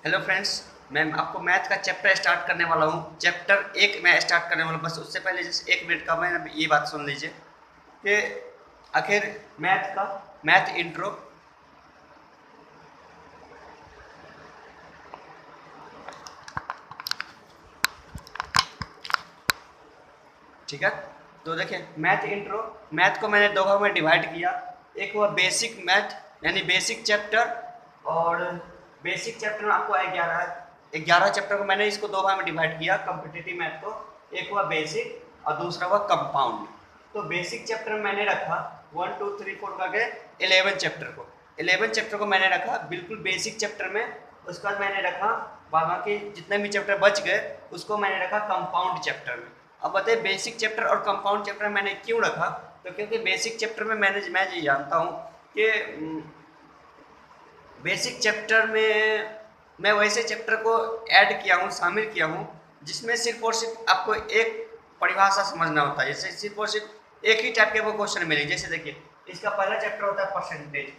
Hello friends, मैं आपको math का चैप्टर स्टार्ट करने वाला हूँ। चैप्टर 1 मैं स्टार्ट करने वाला हूँ। बस उससे पहले जैसे 1 मिनट का मैं ये बात सुन लीजिए कि आखिर मैथ इंट्रो। ठीक है, तो देखिए मैथ इंट्रो। मैथ को मैंने दो भाग में डिवाइड किया। एक हुआ बेसिक मैथ यानी बेसिक चैप्टर, और बेसिक चैप्टर में आपको 11 चैप्टर को मैंने इसको दो भाग में डिवाइड किया कॉम्पिटिटिव मैथ को। एक हुआ बेसिक और दूसरा हुआ कंपाउंड। तो बेसिक चैप्टर में मैंने रखा 1 2 3 4 करके 11 चैप्टर को। 11 चैप्टर को मैंने रखा बिल्कुल बेसिक चैप्टर में। उसके बाद मैंने रखा बाकी जितने भी चैप्टर बच गए उसको मैंने रखा कंपाउंड चैप्टर में। अब बताइए बेसिक चैप्टर और कंपाउंड चैप्टर मैंने क्यों रखा। तो क्योंकि बेसिक चैप्टर में मैं ये जानता हूँ कि बेसिक चैप्टर में मैं वैसे चैप्टर को ऐड किया हूँ, शामिल किया हूँ जिसमें सिर्फ और सिर्फ आपको एक परिभाषा समझना होता है। जैसे सिर्फ और सिर्फ एक ही टाइप के वो क्वेश्चन मिलेंगे। जैसे देखिए इसका पहला चैप्टर होता है परसेंटेज।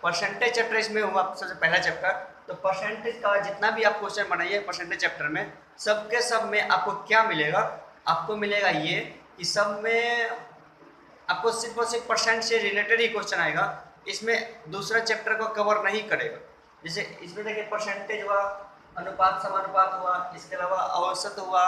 परसेंटेज चैप्टर इसमें हुआ सबसे पहला चैप्टर। तो परसेंटेज का जितना भी आप क्वेश्चन बनाइए परसेंटेज चैप्टर में, सबके सब में आपको क्या मिलेगा, आपको मिलेगा ये कि सब में आपको सिर्फ और सिर्फ परसेंट से रिलेटेड ही क्वेश्चन आएगा। इसमें दूसरा चैप्टर को कवर नहीं करेगा। जैसे इसमें देखिए परसेंटेज हुआ, अनुपात समानुपात हुआ, इसके अलावा औसत हुआ,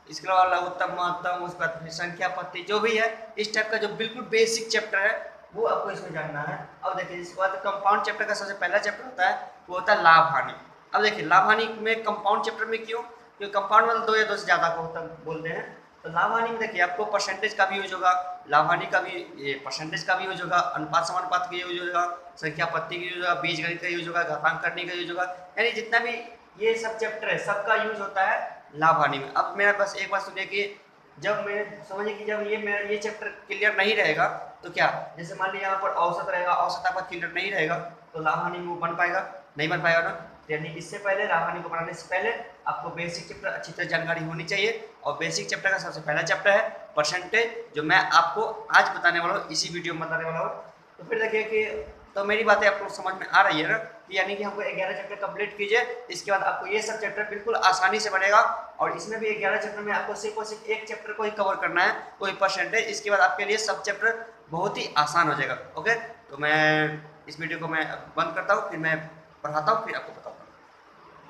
इसके अलावा लघुत्तम महत्तम, उसके बाद फिर संख्या पत्ती जो भी है, इस टाइप का जो बिल्कुल बेसिक चैप्टर है वो आपको इसमें जानना है। अब देखिए इसके बाद कंपाउंड चैप्टर का सबसे पहला चैप्टर होता है वो होता है लाभ हानि। अब देखिए लाभ हानि में कंपाउंड चैप्टर में क्यों, क्योंकि कंपाउंड मतलब दो या दो से ज़्यादा को होता बोलते हैं। तो लाभ हानि में देखिए आपको परसेंटेज का भी यूज होगा, लाभ हानि का भी, ये परसेंटेज का भी यूज होगा, अनुपात समानुपात का यूज होगा, संख्या पत्ती का यूज होगा, बीजगणित का यूज होगा, घातांक करने का यूज होगा। यानी जितना भी ये सब चैप्टर है सबका यूज होता है लाभ हानि में। अब मेरा बस एक बात सुनिए कि जब मैं समझिए कि जब ये मेरा ये चैप्टर क्लियर नहीं रहेगा तो क्या, जैसे मान लीजिए यहाँ पर औसत रहेगा, औसत आपका क्लियर नहीं रहेगा तो लाभ हानि में वो बन पाएगा, नहीं बन पाएगा ना। यानी इससे पहले लाभ हानि को बनाने से पहले आपको बेसिक चैप्टर अच्छी तरह जानकारी होनी चाहिए। और बेसिक चैप्टर का सबसे पहला चैप्टर है परसेंटेज, जो मैं आपको आज बताने वाला हूँ, इसी वीडियो में बताने वाला हूँ। तो फिर देखिए कि तो मेरी बातें आपको समझ में आ रही है ना कि यानी कि हमको 11 चैप्टर कंप्लीट कीजिए। इसके बाद आपको ये सब चैप्टर बिल्कुल आसानी से बनेगा। और इसमें भी 11 चैप्टर में आपको सिर्फ और सिर्फ एक चैप्टर को ही कवर करना है, कोई परसेंटेज। इसके बाद आपके लिए सब चैप्टर बहुत ही आसान हो जाएगा। ओके, तो मैं इस वीडियो को मैं बंद करता हूँ, फिर मैं पढ़ाता हूँ, फिर आपको बताऊँ।